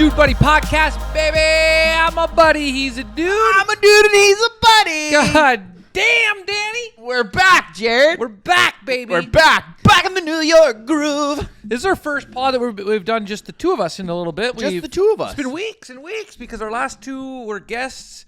Dude Buddy Podcast, baby. I'm a buddy. He's a dude. I'm a dude and he's a buddy. God damn, Danny. We're back, Jared. We're back, baby. We're back. Back in the New York groove. This is our first pod that we've done just the two of us in a little bit. Just the two of us. It's been weeks and weeks because our last two were guests.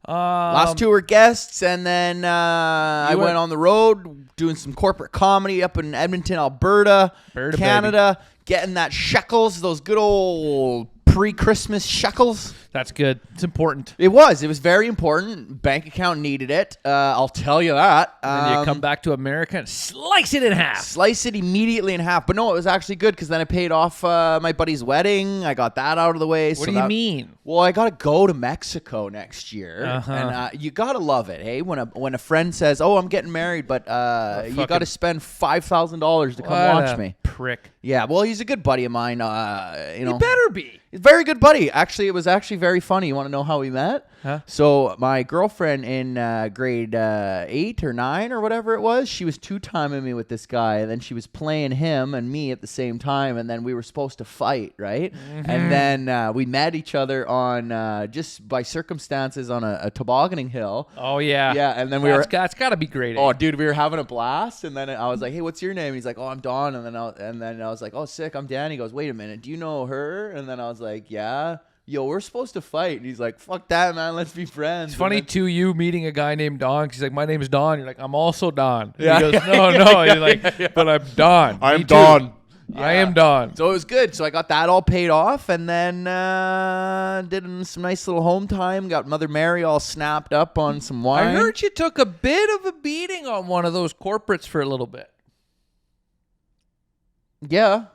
Last two were guests, and then I went on the road doing some corporate comedy up in Edmonton, Alberta, Canada, getting that shekels, those good old pre-Christmas shekels. That's good. It's important. It was very important. Bank account needed it. I'll tell you that. And you come back to America and slice it in half. Slice it immediately in half. But no, it was actually good because then I paid off my buddy's wedding. I got that out of the way. What do you mean? Well, I got to go to Mexico next year. Uh-huh. And you got to love it, hey? When a friend says, oh, I'm getting married, but you got to spend $5,000 to come watch me. Prick. Yeah, well, he's a good buddy of mine. You better be. Very good buddy. Actually, it was actually very funny. You want to know how we met? Huh? So my girlfriend in grade 8 or 9 or whatever it was, she was two-timing me with this guy, and then she was playing him and me at the same time, and then we were supposed to fight, right? Mm-hmm. And then we met each other on just by circumstances on a tobogganing hill. Oh, yeah. Yeah, and then that's got to be great. Oh, dude, we were having a blast, and then I was like, hey, what's your name? And he's like, oh, I'm Don, and then I was like, oh, sick, I'm Danny. He goes, wait a minute, do you know her? And then I was like, yeah. Yo, we're supposed to fight. And he's like, fuck that, man. Let's be friends. It's funny, too, you meeting a guy named Don. He's like, my name is Don. You're like, I'm also Don. Yeah. He goes, no. You're like, but I'm Don. I'm Me Don. Yeah. I am Don. So it was good. So I got that all paid off, and then did some nice little home time. Got Mother Mary all snapped up on some wine. I heard you took a bit of a beating on one of those corporates for a little bit. Yeah.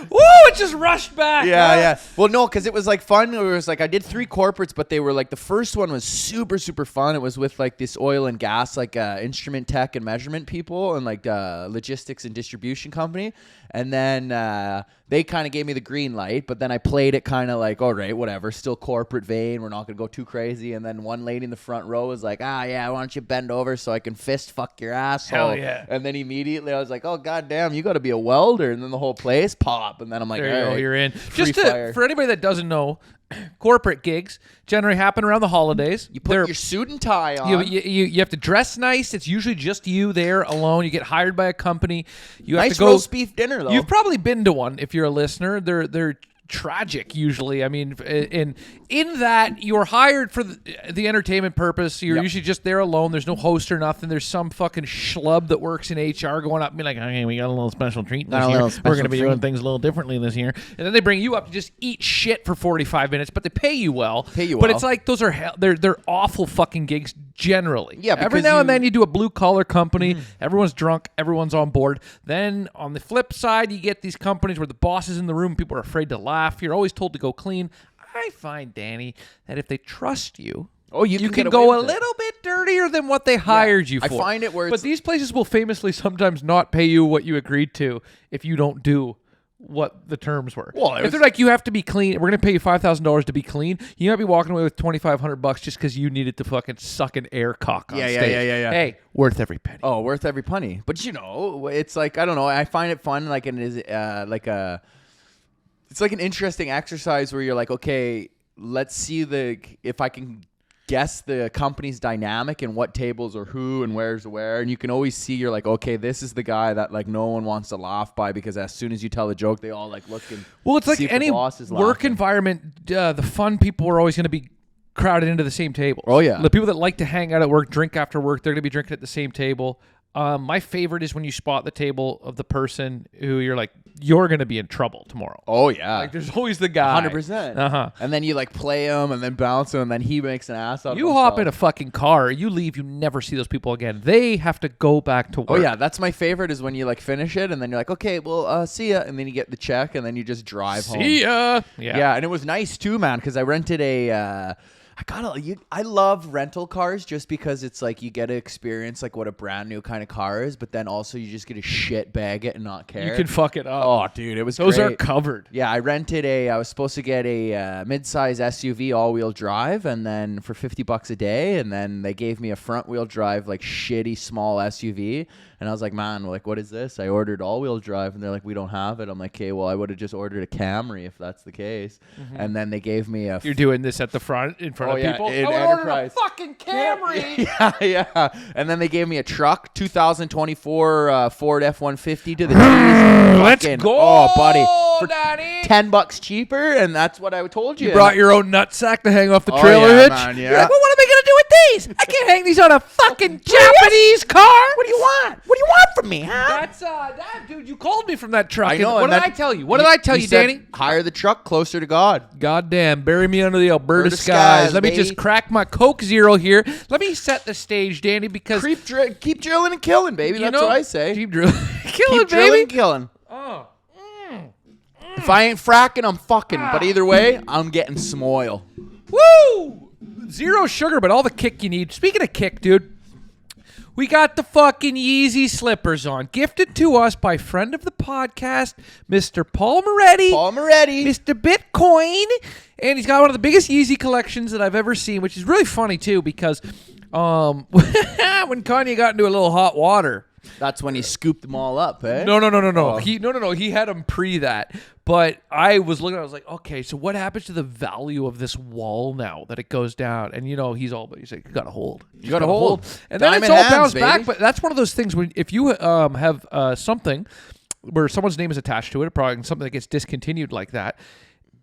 Woo! It just rushed back. Yeah. Well, no, because it was like fun. It was like I did 3 corporates, but they were like the first one was super, super fun. It was with like this oil and gas, like instrument tech and measurement people, and like logistics and distribution company. And then they kind of gave me the green light, but then I played it kind of like, all right, whatever, still corporate vein. We're not going to go too crazy. And then one lady in the front row was like, yeah, why don't you bend over so I can fist fuck your asshole? Hell yeah. And then immediately I was like, oh, goddamn, you got to be a welder. And then the whole place pop. And then I'm like, there you go, right, you're in. Just for anybody that doesn't know, corporate gigs generally happen around the holidays. You put your suit and tie on. You have to dress nice. It's usually just you there alone. You get hired by a company. You have nice to go roast beef dinner, though. You've probably been to one if you're a listener. They're tragic usually. I mean, in that you're hired for the entertainment purpose. You're usually just there alone. There's no host or nothing. There's some fucking schlub that works in HR going up and be like, okay, we got a little special treat this year. We're going to be doing things a little differently this year. And then they bring you up to just eat shit for 45 minutes, but they pay you well. But it's like those are they're awful fucking gigs generally. Yeah, every now and then you do a blue collar company. Mm-hmm. Everyone's drunk. Everyone's on board. Then on the flip side, you get these companies where the boss is in the room. People are afraid to laugh. You're always told to go clean. I find, Danny, that if they trust you, you can go a little bit dirtier than what they hired you for. I find it where but these places will famously sometimes not pay you what you agreed to if you don't do what the terms were. Well, if they're like, you have to be clean, we're going to pay you $5,000 to be clean, you might be walking away with $2,500 just because you needed to fucking suck an air cock on stage. Yeah. Hey, worth every penny. Oh, worth every penny. But it's like, I don't know, I find it fun, like it's like an interesting exercise where you're like, okay, let's see if I can guess the company's dynamic and what tables are who and where's where. And you can always see, you're like, okay, this is the guy that like no one wants to laugh by, because as soon as you tell the joke, they all like look and it's like any work environment, the fun people are always going to be crowded into the same table. Oh, yeah. The people that like to hang out at work, drink after work, they're going to be drinking at the same table. My favorite is when you spot the table of the person who you're like, you're going to be in trouble tomorrow. Oh, yeah. Like, there's always the guy. 100%. Uh-huh. And then you, like, play him and then bounce him, and then he makes an ass out of himself. You hop in a fucking car, you leave, you never see those people again. They have to go back to work. Oh, yeah. That's my favorite, is when you, like, finish it, and then you're like, okay, well, see ya. And then you get the check, and then you just drive home. See ya. Yeah, and it was nice, too, man, because I rented I love rental cars just because it's like you get to experience like what a brand new kind of car is, but then also you just get to shit bag it and not care. You can fuck it up. Oh, dude, it was Those great. are covered. Yeah, I was supposed to get a mid-size SUV all-wheel drive, and then for $50 a day, and then they gave me a front-wheel drive, like shitty small SUV, and I was like, man, like, what is this? I ordered all-wheel drive, and they're like, we don't have it. I'm like, okay, well, I would have just ordered a Camry if that's the case. And then they gave me a... You're doing this at the front, in front of people? in I would order a Enterprise. fucking Camry! Yeah. And then they gave me a truck, 2024 Ford F-150 to the T's. Let's go, Oh, buddy. For Daddy! $10 cheaper, and that's what I told you. You brought your own nutsack to hang off the Oh, trailer yeah, hitch? man, yeah. You're like, well, what am I going to do with these? I can't hang these on a fucking Japanese car! What do you want? What do you want from me, huh? That's, that, dude, you called me from that truck. I know. What and did that- I tell you? What did I tell you, said, Danny? Hire the truck closer to God. Goddamn, bury me under the Alberta Alberta skies. skies, Let me baby. just crack my Coke Zero here. Let me set the stage, Danny, because... Keep drilling and killing, baby. That's what I say. Keep drilling. Killing, Keep drilling baby. and killing. Oh. If I ain't fracking, I'm fucking. But either way, I'm getting some oil. Woo! Zero sugar, but all the kick you need. Speaking of kick, dude, we got the fucking Yeezy slippers on. Gifted to us by friend of the podcast, Mr. Paul Moretti. Paul Moretti. Mr. Bitcoin. And he's got one of the biggest Yeezy collections that I've ever seen, which is really funny, too, because when Kanye got into a little hot water... That's when he scooped them all up, eh? No. Oh. He had them pre that. But I was looking, I was like, okay, so what happens to the value of this wall now that it goes down? And he's like, you got to hold. You got to hold. And then Diamond it's all hands, bounced baby. back. But that's one of those things when if you have something where someone's name is attached to it, a product, and something that gets discontinued like that,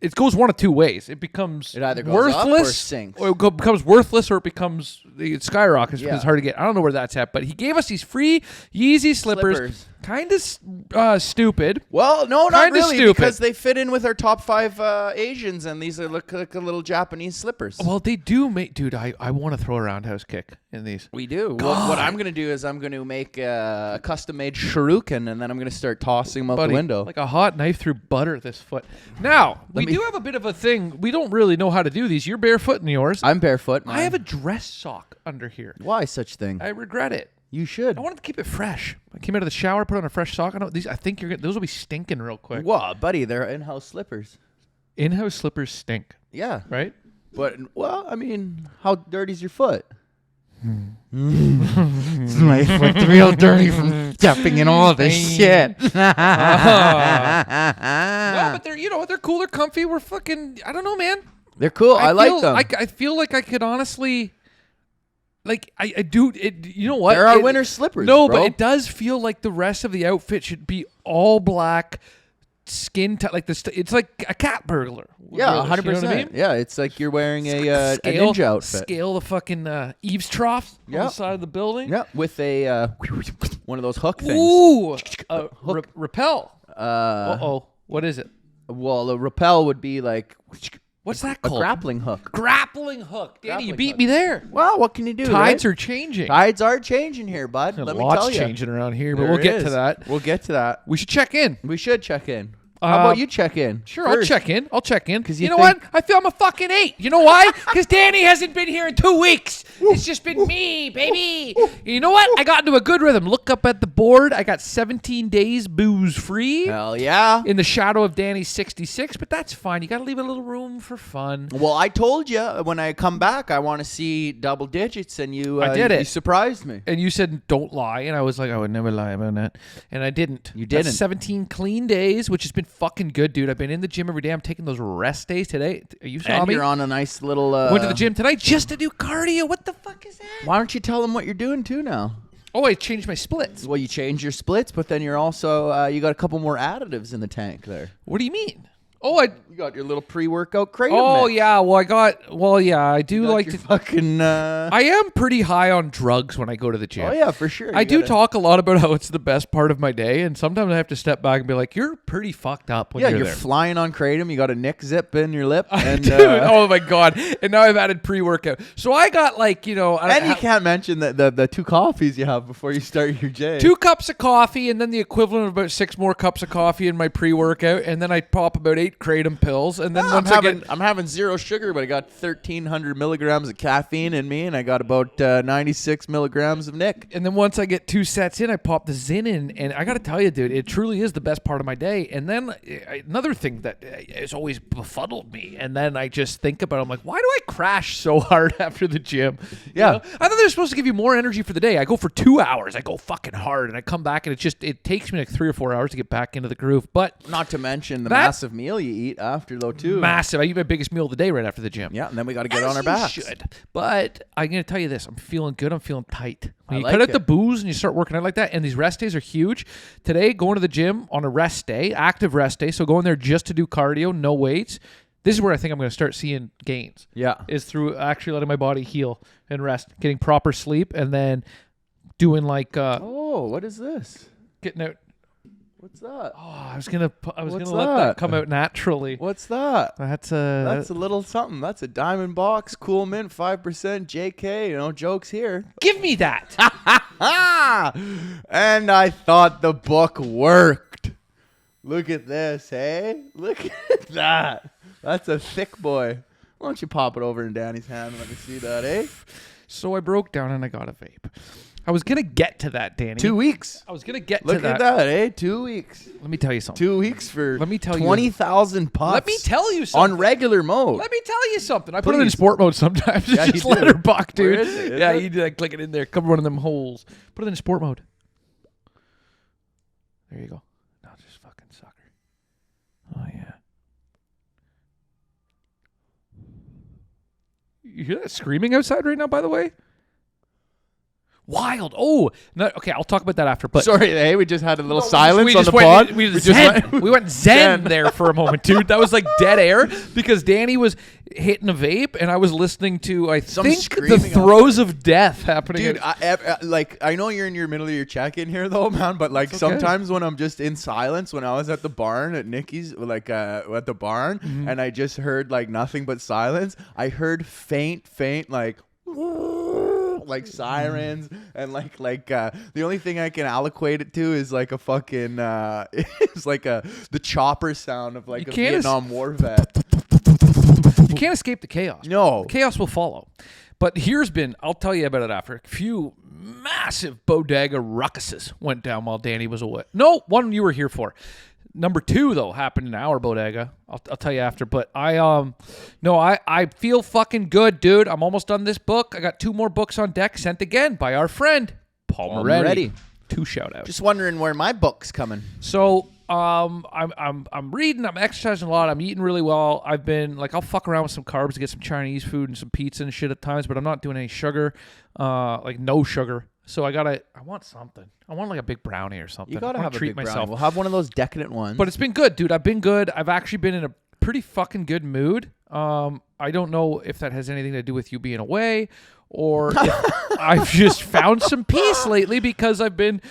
it goes one of two ways. It becomes It either goes worthless, up or sinks. or it becomes worthless, or it skyrockets because Yeah. it's hard to get. I don't know where that's at, but he gave us these free Yeezy slippers. Kind of stupid. Well, no, not Kinda really, stupid. because they fit in with our top 5 Asians, and these look like a little Japanese slippers. Well, they do make, dude. I want to throw a roundhouse kick in these. We do. Well, what I'm going to do is I'm going to make a custom-made shuriken, and then I'm going to start tossing them out Buddy, the window. like a hot knife through butter. This foot. Now we do have a bit of a thing. We don't really know how to do these. You're barefoot in yours. I'm barefoot. I have a dress sock under here. Why such thing? I regret it. You should. I wanted to keep it fresh. I came out of the shower, put on a fresh sock. I think those will be stinking real quick. Whoa, buddy, they're in-house slippers. In-house slippers stink, Yeah. right? But, well, I mean, how dirty's your foot? My foot's real dirty from stepping in all this shit. No, but they're cool. They're comfy. We're fucking. I don't know, man. They're cool. I like them. I feel like I could honestly. Like I do it. You know what? There are winter slippers. No, bro. but it does feel like the rest of the outfit should be all black, skin tight. Like it's like a cat burglar. Yeah, Really, 100%. You know what I mean? Yeah, it's like you're wearing a ninja outfit. Scale the fucking eaves troughs on the Yep. side of the building. Yeah, with a one of those hook things. Ooh, rappel. Uh, What is it? Well, a rappel would be like What's that a called? grappling hook. Grappling hook. Danny, you Grappling beat hook. me there. Well, what can you do? Tides right? are changing. Tides are changing here, bud. Let me Lots tell you. changing around here, but There we'll get to is. that. We'll get to that. We should check in. We should check in. How about you check in? Sure, first? I'll check in. Because you know think- what? I feel I'm a fucking 8. You know why? Because Danny hasn't been here in 2 weeks. It's just been me, baby. You know what? I got into a good rhythm. Look up at the board. I got 17 days booze free Hell yeah. in the shadow of Danny's 66, but that's fine. You got to leave a little room for fun. Well, I told you when I come back, I want to see double digits, and you I did it. You surprised me. And you said, don't lie. And I was like, I would never lie about that. And I didn't. You didn't. That's 17 clean days, which has been fucking good, dude. I've been in the gym every day. I'm taking those rest days today. You saw And me. you're on a nice little. Went to the gym tonight just to do cardio. What the fuck is that? Why don't you tell them what you're doing too now? Oh, I changed my splits. Well, you change your splits, but then you're also you got a couple more additives in the tank there. What do you mean? Oh, You got your little pre-workout kratom Oh mix. yeah. I do You got like your to. fucking. I am pretty high on drugs when I go to the gym. Oh yeah, for sure. I You do gotta- talk a lot about how it's the best part of my day, and sometimes I have to step back and be like, "You're pretty fucked up when Yeah, you're you're there." flying on kratom. You got a Nick zip in your lip, and Dude, oh my god! And now I've added pre-workout, so I got like and you can't mention the 2 coffees you have before you start your day. 2 cups of coffee, and then the equivalent of about 6 more cups of coffee in my pre-workout, and then I pop about straight kratom pills, and then once I'm having zero sugar, but I got 1,300 milligrams of caffeine in me, and I got about 96 milligrams of Nick. And then once I get 2 sets in, I pop the Zyn in, and I got to tell you, dude, it truly is the best part of my day. And then another thing that has always befuddled me, and then I just think about it, I'm like, why do I crash so hard after the gym? Yeah. You know? I thought they're supposed to give you more energy for the day. I go for 2 hours. I go fucking hard, and I come back, and it takes me like 3 or 4 hours to get back into the groove. But not to mention the massive meal you eat after, though, too. Massive. I eat my biggest meal of the day right after the gym. Yeah, and then we got to get on our backs. Should. But I'm going to tell you this. I'm feeling good. I'm feeling tight. When you like cut out it. the booze and you start working out like that, and these rest days are huge. Today, going to the gym on a rest day, active rest day, so going there just to do cardio, no weights. This is where I think I'm going to start seeing gains. Yeah. Is through actually letting my body heal and rest, getting proper sleep, and then doing like what is this? getting out. What's that? Oh, I was gonna What's let that that? come out naturally. What's that? That's a little something. That's a diamond box, cool mint, 5% JK. Jokes here. Give me that. And I thought the book worked. Look at this, hey? Look at that. That's a thick boy. Why don't you pop it over in Danny's hand and let me see that, eh? So I broke down and I got a vape. I was going to get to that, Danny. 2 weeks. I was going to get Look to that. at that, eh? 2 weeks. Let me tell you something. 2 weeks for Let me tell you- 20,000 puffs. Let me tell you something. On regular mode. Let me tell you something. I put it in Please. sport mode sometimes. Yeah, Just you let do. her buck, dude. Where is it? Is Yeah, it? you do like click it in there. Cover one of them holes. Put it in sport mode. There you go. Now just fucking sucker. Oh, yeah. You hear that screaming outside right now, by the way? Wild. Oh, no, okay. I'll talk about that after. But Sorry, hey, we just had a little silence we on just the went, pod. We We went zen there for a moment, dude. That was like dead air because Danny was hitting a vape and I was listening to Some think the screaming throes of death happening. Dude, I know you're in your middle of your check-in here, though, man. But like It's okay. sometimes when I'm just in silence, when I was at the barn at Nikki's, like at the barn, and I just heard like nothing but silence. I heard faint like sirens and like the only thing I can allocate it to is like a fucking it's like the chopper sound of like a Vietnam War vet. You can't escape the chaos. No. The chaos will follow. But I'll tell you about it after. A few massive bodega ruckuses went down while Danny was away. No, one you were here for. Number 2, though, happened in our bodega. I'll tell you after. But I feel fucking good, dude. I'm almost done this book. I got 2 more books on deck sent again by our friend, Paul Moretti. 2 shout outs. Just wondering where my book's coming. So I'm reading, I'm exercising a lot, I'm eating really well. I've been like, I'll fuck around with some carbs to get some Chinese food and some pizza and shit at times, but I'm not doing any sugar, like no sugar. So I want something. I want like a big brownie or something. You gotta I wanna have a treat big myself. brownie. We'll have one of those decadent ones. But it's been good, dude. I've been good. I've actually been in a pretty fucking good mood. I don't know if that has anything to do with you being away or if I've just found some peace lately because I've been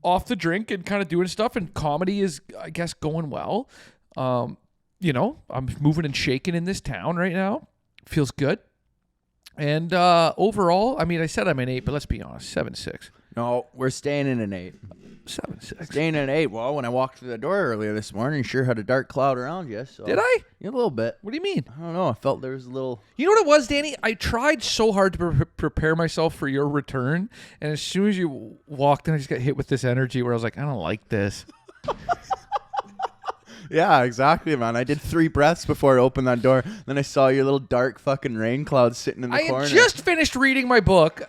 off the drink and kind of doing stuff, and comedy is, I guess, going well. I'm moving and shaking in this town right now. Feels good. And overall, I mean, I said I'm an 8, but let's be honest, 7.6. No, we're staying in an 8. 7.6. Staying in an 8. Well, when I walked through the door earlier this morning, you sure had a dark cloud around you. So. Did I? Yeah, a little bit. What do you mean? I don't know. I felt there was a little... You know what it was, Danny? I tried so hard to prepare myself for your return, and as soon as you walked in, I just got hit with this energy where I was like, I don't like this. Yeah, exactly, man. I did 3 breaths before I opened that door. Then I saw your little dark fucking rain cloud sitting in the I corner. had just finished reading my book.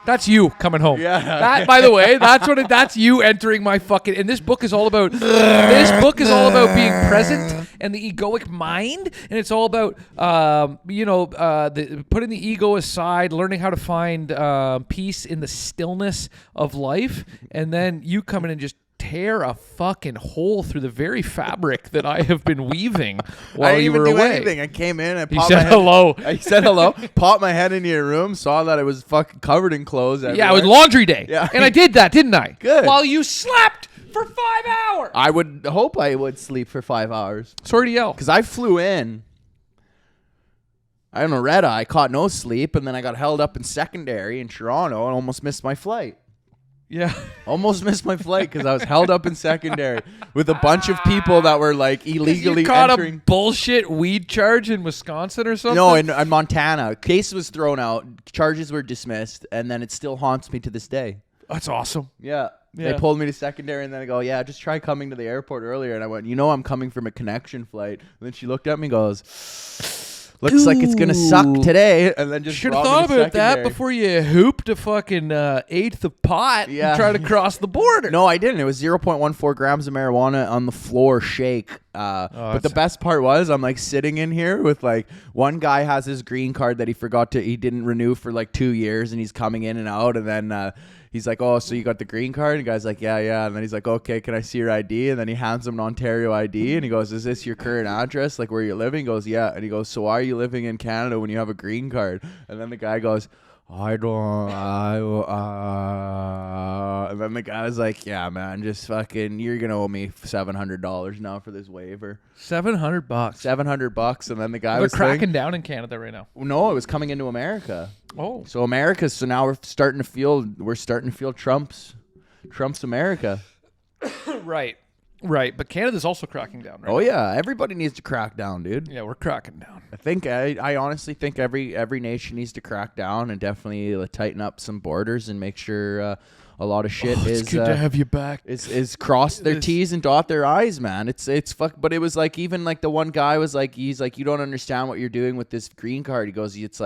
That's you coming home. Yeah. That, by the way, that's you entering my fucking. And this book is all about. This book is all about being present and the egoic mind, and it's all about putting the ego aside, learning how to find peace in the stillness of life, and then you come in and just tear a fucking hole through the very fabric that I have been weaving while I didn't you even were do away. anything. I came in. I You popped said my head. hello. I said hello. Popped my head into your room. Saw that it was fucking covered in clothes. Yeah, it was laundry day. Yeah. And I did that, didn't I? Good. While you slept for 5 hours. I would hope I would sleep for 5 hours. Sorry to yell. Because I flew in. I don't know, red eye, caught no sleep, and then I got held up in secondary in Toronto and almost missed my flight. Yeah. Almost missed my flight because I was held up in secondary with a bunch of people that were like illegally You caught entering. a bullshit weed charge in Wisconsin or something? No, in Montana. Case was thrown out. Charges were dismissed. And then it still haunts me to this day. That's awesome. Yeah. Yeah. They pulled me to secondary and then I go, yeah, just try coming to the airport earlier. And I went, I'm coming from a connection flight. And then she looked at me and goes, looks like it's going to suck today. And then just should have brought me thought to about that secondary. before you hooped a fucking eighth of pot Yeah. and try to cross the border. No, I didn't. It was 0.14 grams of marijuana on the floor shake. But the best part was I'm like sitting in here with like one guy has his green card that he didn't renew for like 2 years and he's coming in and out. And then he's like, oh, so you got the green card? And the guy's like, yeah. And then he's like, okay, can I see your ID? And then he hands him an Ontario ID and he goes, is this your current address? Like where you're living? He goes, yeah. And he goes, so why are you living in Canada when you have a green card? And then the guy goes, and then the guy was like, yeah, man, just fucking, you're going to owe me $700 now for this waiver. $700. $700. And then the guy They're was cracking down in Canada right now. no, it was coming into America. Oh. So now we're starting to feel Trump's America. Right. But Canada's also cracking down, right? Oh yeah, everybody needs to crack down, dude. Yeah, we're cracking down. I honestly think every nation needs to crack down and definitely tighten up some borders and make sure a lot of shit is It's good to have you back. is cross their T's and dot their I's, man. It's fuck. But it was like even like the one guy was like, he's like, you don't understand what you're doing with this green card. He goes, it's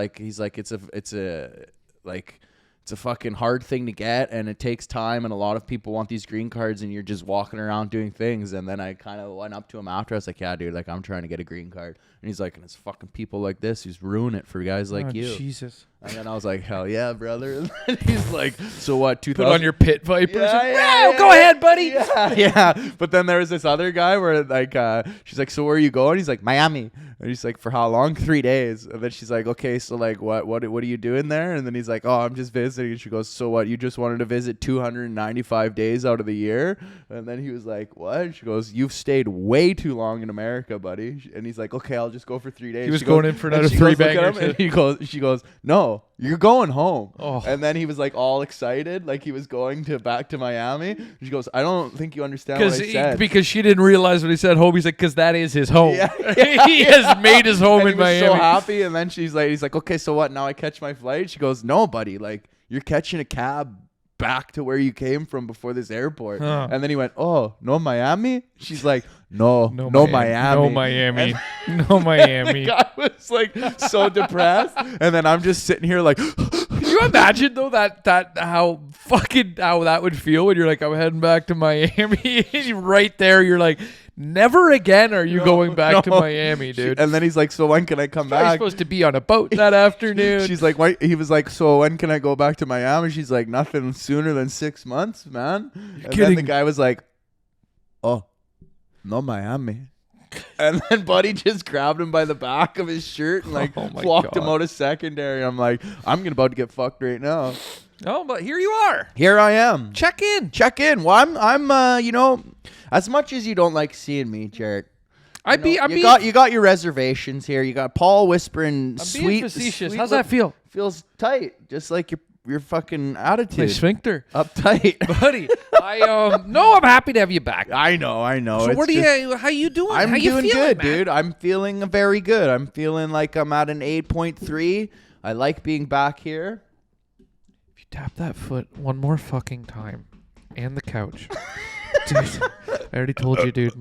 a fucking hard thing to get and it takes time and a lot of people want these green cards and you're just walking around doing things. And then I kind of went up to him after. I was like, yeah, dude, like I'm trying to get a green card. And he's like, and it's fucking people like this who's ruin it for guys like you. Jesus. And then I was like, hell yeah, brother. And then he's like, so what, 2000? Put on your pit vipers. Yeah, Go ahead, buddy. Yeah. But then there was this other guy where like she's like, so where are you going? He's like, Miami. And he's like, for how long? 3 days. And then she's like, okay, so like what are you doing there? And then he's like, oh, I'm just visiting. And she goes, so what? You just wanted to visit 295 days out of the year? And then he was like, what? And she goes, you've stayed way too long in America, buddy. And he's like, okay, I'll just go for 3 days. He was going in for another three bangers. And she goes, no, you're going home. Oh. And then he was like all excited, like he was going back to Miami. And she goes, I don't think you understand what I said. Because she didn't realize when he said home. He's like, because that is his home. Yeah, He has made his home and in he was Miami. so happy. And then he's like, okay, so what? Now I catch my flight? She goes, no, buddy. Like you're catching a cab back to where you came from before this airport. Huh. And then he went, oh, no Miami? She's like, no Miami. No Miami. No Miami. The guy was like so depressed. And then I'm just sitting here like, Can you imagine though that how that would feel when you're like, I'm heading back to Miami. Right there, you're like, never again are you going back to Miami, dude. And then he's like, so when can I come You're back? supposed to be on a boat that afternoon. She's like, why? He was like, so when can I go back to Miami? She's like, nothing sooner than 6 months, man. And then kidding. the guy was like, oh, no Miami. And then Buddy just grabbed him by the back of his shirt and like Oh my walked him God. out of secondary. I'm like, I'm about to get fucked right now. Oh, but here you are. Here I am. Check in. Well, I'm you know, as much as you don't like seeing me, Jared. You got your reservations here. You got Paul whispering I'm sweet. being facetious. sweet How's that feel? Feels tight, just like your fucking My attitude. sphincter. Uptight. Buddy, I'm happy to have you back. I know. So It's how you doing? I'm how you doing feeling, good, man? dude. I'm feeling very good. I'm feeling like I'm at an 8.3. I like being back here. If you tap that foot one more fucking time and the couch. Dude, I already told you, dude.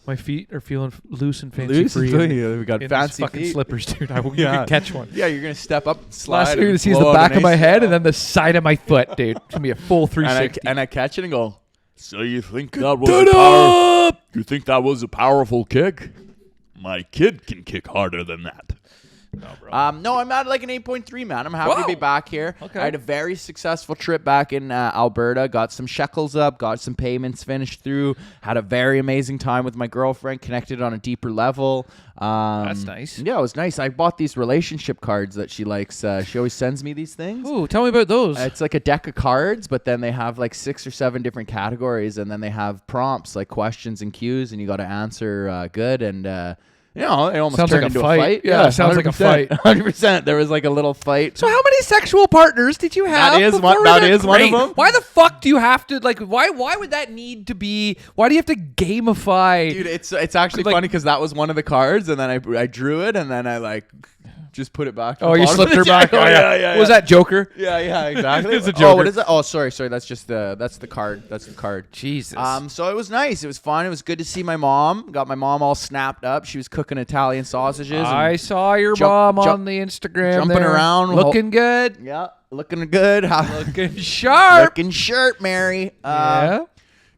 My feet are feeling loose and fancy free. We got In fancy these fucking feet. slippers, dude. You Yeah. can catch one. Yeah, you're gonna step up, and slide. Last thing you're gonna and see is the blow out back an of my head ACL. and then the side of my foot, dude. It's gonna be a full 360. and I catch it and go. So you think that was You think that was a powerful kick? My kid can kick harder than that. No, bro. No, I'm at like an 8.3, man. I'm happy to be Whoa. back here. Okay. I had a very successful trip back in Alberta. Got some shekels up, got some payments finished through. Had a very amazing time with my girlfriend, connected on a deeper level. That's nice. Yeah, it was nice. I bought these relationship cards that she likes. She always sends me these things. Ooh, tell me about those. It's like a deck of cards, but then they have like 6 or 7 different categories, and then they have prompts like questions and cues, and you got to answer good. And You know, it almost Sounds turned like a into fight. a fight. Yeah, it sounds like a fight. 100%. There was like a little fight. So how many sexual partners did you have? That is before? one- that is one of Great. them. Why the fuck do you have to like? Why would that need to be? Why do you have to gamify? Dude, it's actually Like- funny because that was one of the cards, and then I drew it, and then I like just put it back. To Oh, the you bottom slipped of her the back. deck. Oh, yeah. Was that Joker? Yeah, exactly. It's a Oh, Joker. what is that? Oh, sorry. That's just that's the card. That's the card. Jesus. So it was nice. It was fun. It was good to see my mom. Got my mom all snapped up. She was cooking Italian sausages. I and saw your jump- mom jump- on the Instagram, jumping there, around, looking good, yeah, looking good. looking sharp. Looking sharp, Mary. Yeah.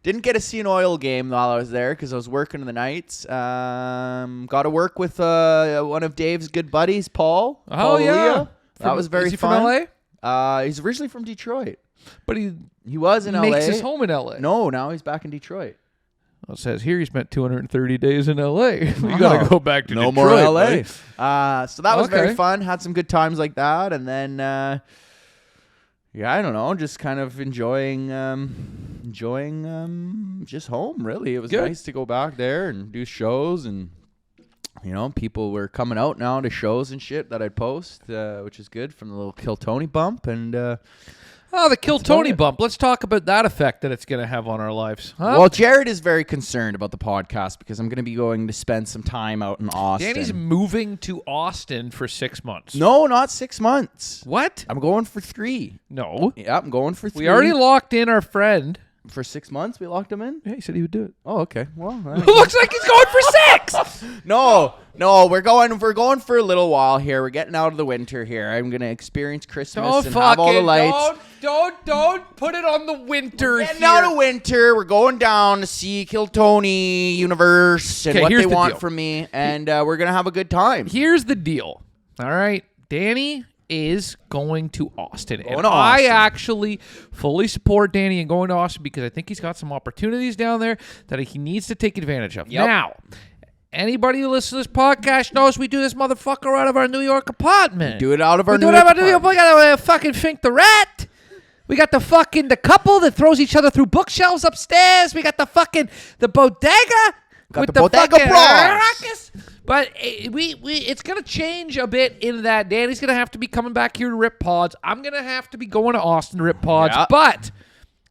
Didn't get to see an oil game while I was there because I was working in the nights. Got to work with one of Dave's good buddies, Paul. Oh, Paul yeah. Leah. That was very is he fun. from LA? He's originally from Detroit. But he He was in LA. makes his home in LA. No, now he's back in Detroit. Well, it says here he spent 230 days in LA. You gotta go back to no Detroit, more LA. buddy. So that was very Okay. fun. Had some good times like that, and then I don't know, just kind of enjoying just home. Really, it was Good. nice to go back there and do shows, and people were coming out now to shows and shit that I'd post, which is good from the little Kill Tony bump, and. Oh, the Kill That's about Tony it. bump. Let's talk about that effect that it's going to have on our lives. Huh? Well, Jared is very concerned about the podcast because I'm going to be going to spend some time out in Austin. Danny's moving to Austin for 6 months. No, not 6 months. What? I'm going for 3. No. Yeah, I'm going for 3. We already locked in our friend. For 6 months, we locked him in? Yeah, he said he would do it. Oh, okay. Well, Looks like he's going for 6. no, we're going for a little while here. We're getting out of the winter here. I'm going to experience Christmas Don't and have all the fucking lights. don't put it on the winter Getting here. out of winter, we're going down to see Kill Tony Universe and Okay, what here's they the want deal. from me, and we're going to have a good time. Here's the deal. All right, Danny is going to Austin. Going And to Austin. I actually fully support Danny in going to Austin because I think he's got some opportunities down there that he needs to take advantage of. Yep. Now, anybody who listens to this podcast knows we do this motherfucker out of our New York apartment. Do it out of our We New do it York out of our New York. apartment. We got fucking Fink the Rat. We got the couple that throws each other through bookshelves upstairs. We got the bodega. Got with the bodega fucking bras. ruckus. But it's gonna change a bit in that Danny's gonna have to be coming back here to rip pods. I'm gonna have to be going to Austin to rip pods. Yeah. But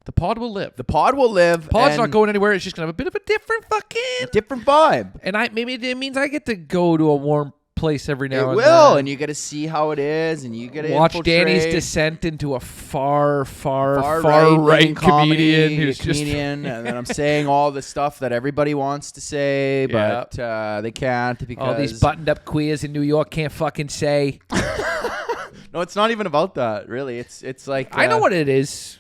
the pod will live. The pod will live. Pod's and not going anywhere. It's just gonna have a bit of a different fucking. different vibe. And maybe it means I get to go to a warm place every now It and will, then. and you get to see how it is, and you get to Watch infiltrate. Danny's descent into a far far right comedy, comedian who's just and then I'm saying all the stuff that everybody wants to say, Yeah. but they can't because all these buttoned up queers in New York can't fucking say. No, it's not even about that. Really, it's like I know what it is.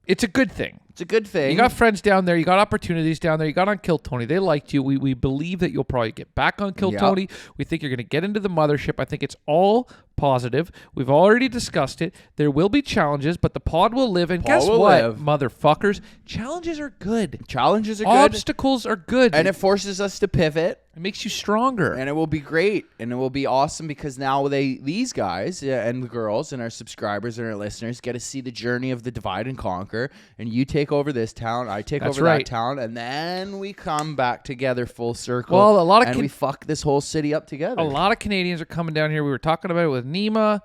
It's a good thing. it's a good thing. You got friends down there. You got opportunities down there. You got on Kill Tony. They liked you. We believe that you'll probably get back on Kill Yep. Tony. We think you're going to get into the mothership. I think it's all positive. We've already discussed it. There will be challenges, but the pod will live. And Pod guess will what, live. motherfuckers? Challenges are good. Challenges are good, Obstacles are good. and it forces us to pivot. It makes you stronger. And it will be great, and it will be awesome because now these guys and the girls and our subscribers and our listeners get to see the journey of the divide and conquer. And you take over this town, I take That's over right. that town, and then we come back together full circle. Well, a lot of and we fuck this whole city up together. A lot of Canadians are coming down here. We were talking about it with Nima.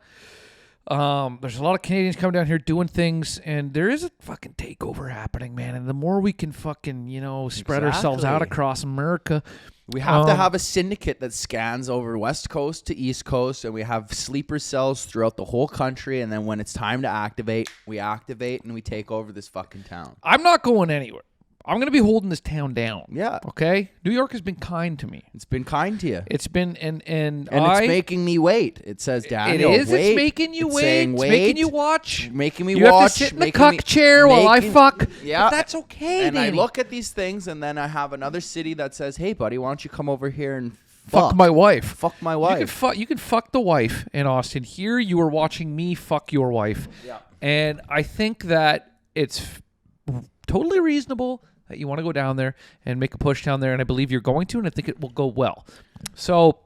There's a lot of Canadians coming down here doing things, and there is a fucking takeover happening, man. And the more we can fucking, spread ourselves out Exactly. across America. We have to have a syndicate that scans over West Coast to East Coast, and we have sleeper cells throughout the whole country. And then when it's time to activate, we activate and we take over this fucking town. I'm not going anywhere. I'm going to be holding this town down. Yeah. Okay? New York has been kind to me. It's been kind to you. It's been, and And it's making me wait. It says, it Daniel, is. wait. It's making you It's wait. saying It's wait. making you watch. Making me You watch. have to sit in the making cuck me- chair while I making- fuck. Yeah. But that's okay, And I Danny. look at these things, and then I have another city that says, hey, buddy, why don't you come over here and Fuck my wife. Fuck my wife. You can fuck the wife in Austin. Here you are watching me fuck your wife. Yeah. And I think that it's totally reasonable that you want to go down there and make a push down there, and I believe you're going to, and I think it will go well. So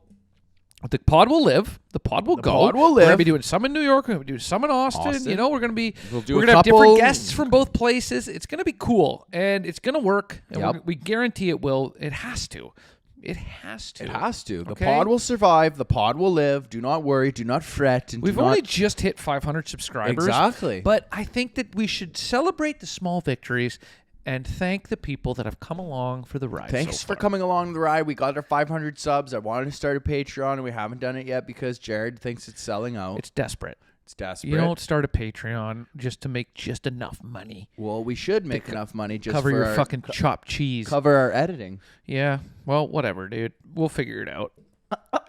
the pod will live. The pod will go. pod will We're going to live. be doing some in New York. We're going to do some in Austin. Austin. We're going to be We'll do we're a going to have different couple- guests from both places. It's going to be cool, and it's going to work. And Yep. we guarantee it will. It has to. It has to. It has to. The Okay? pod will survive. The pod will live. Do not worry. Do not fret. And We've only just hit 500 subscribers. Exactly. But I think that we should celebrate the small victories and thank the people that have come along for the ride. Thanks so for far. coming along the ride. We got our 500 subs. I wanted to start a Patreon, and we haven't done it yet because Jared thinks it's selling out. It's desperate. It's desperate. You don't start a Patreon just to make just enough money. Well, we should make enough money just Cover for your our, fucking chopped cheese. cover our editing. Yeah. Well, whatever, dude. We'll figure it out.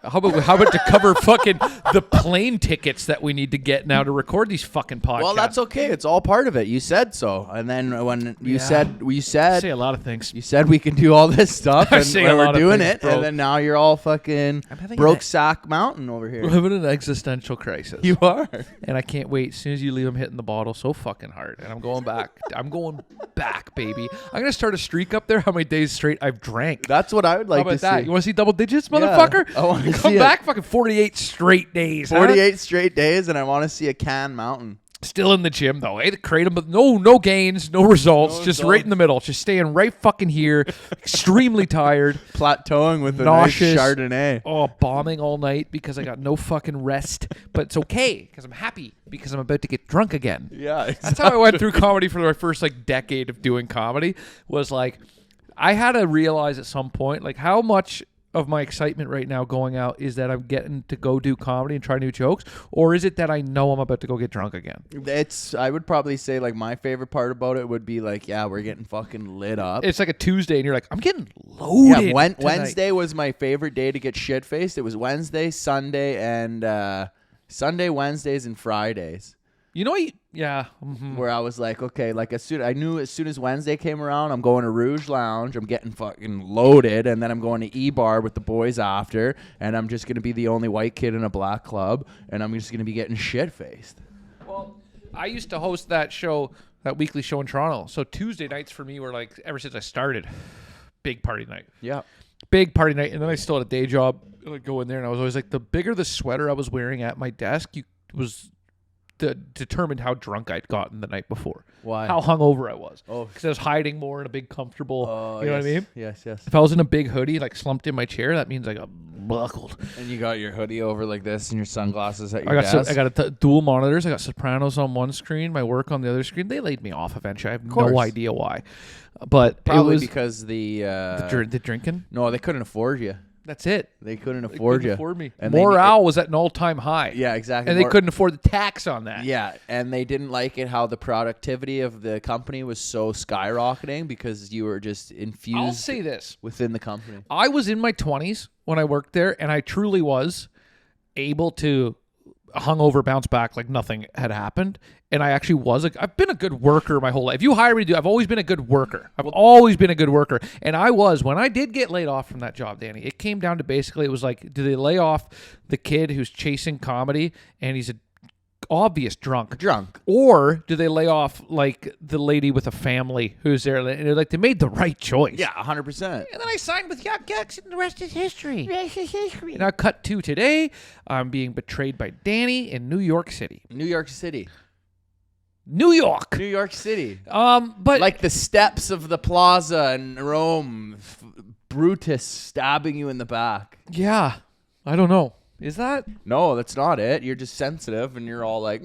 How about to cover fucking the plane tickets that we need to get now to record these fucking podcasts? Well, that's okay. It's all part of it. You said so, and then when you I said say a lot of things. you said we can do all this stuff, I and say a we're lot of doing things, it, bro. and then now you're all fucking I'm having broke an- sack mountain over We're here. having an existential crisis. You are. And I can't wait. As soon as you leave, I'm hitting the bottle so fucking hard. And I'm going back. I'm going back, baby. I'm going to start a streak up there how many days straight I've drank. That's what I would like How about to that? see. You want to see double digits, motherfucker? I wanna Come see it. back fucking 48 straight days. huh? 48 straight days, and I want to see a can mountain. Still in the gym, though. Hey, the kratom, but no gains, no results. No just results. right in the middle. Just staying right fucking here. Extremely tired. Plateauing with a Nauseous. nice Chardonnay. Oh, bombing all night because I got no fucking rest. But it's okay because I'm happy because I'm about to get drunk again. Yeah, That's how I went through comedy for my first like decade of doing comedy. Was like, I had to realize at some point like how much of my excitement right now going out is that I'm getting to go do comedy and try new jokes, or is it that I know I'm about to go get drunk again? I would probably say like my favorite part about it would be like, yeah, we're getting fucking lit up. It's like a Tuesday and you're like, I'm getting loaded. Yeah, tonight. Wednesday was my favorite day to get shit faced. It was Wednesday, Sunday, and Sunday, Wednesdays, and Fridays. You know what? Yeah. Mhm. Where I was like, okay, like as soon as Wednesday came around, I'm going to Rouge Lounge. I'm getting fucking loaded, and then I'm going to E-Bar with the boys after, and I'm just gonna be the only white kid in a black club, and I'm just gonna be getting shit faced. Well, I used to host that show, that weekly show in Toronto. So Tuesday nights for me were like, ever since I started, big party night. Yeah. Big party night. And then I still had a day job. I'd go in there and I was always like, the bigger the sweater I was wearing at my desk, was determined how drunk I'd gotten the night before. Why? How hungover I was. Oh. Because I was hiding more in a big comfortable, you know yes. what I mean? Yes, yes. If I was in a big hoodie, like slumped in my chair, that means I got buckled. And you got your hoodie over like this and your sunglasses at I your got desk. I got dual monitors. I got Sopranos on one screen, my work on the other screen. They laid me off eventually. I have course. no idea why, but Probably it was because the drinking. no, they couldn't afford you. That's it. They couldn't They afford couldn't you. afford me. And they- Morale was at an all-time high. Yeah, exactly. and they couldn't afford the tax on that. Yeah, and they didn't like it how the productivity of the company was so skyrocketing because you were just infused I'll say this: within the company. I was in my 20s when I worked there, and I truly was able to hungover bounce back like nothing had happened. And I actually was I've been a good worker my whole life. If you hire me to do, I've always been a good worker. I've always been a good worker. And I was, when I did get laid off from that job, Danny, it came down to basically, it was like, do they lay off the kid who's chasing comedy and he's a obvious drunk? Or do they lay off like the lady with a family who's there? And like, they made the right choice. Yeah, 100%. And then I signed with Yuck Yucks, and the rest is history. And I cut to today. I'm being betrayed by Danny in New York City. New York City. New York. New York City. But Like the steps of the plaza in Rome. Brutus stabbing you in the back. yeah, I don't know. Is that? No, that's not it. You're just sensitive and you're all like,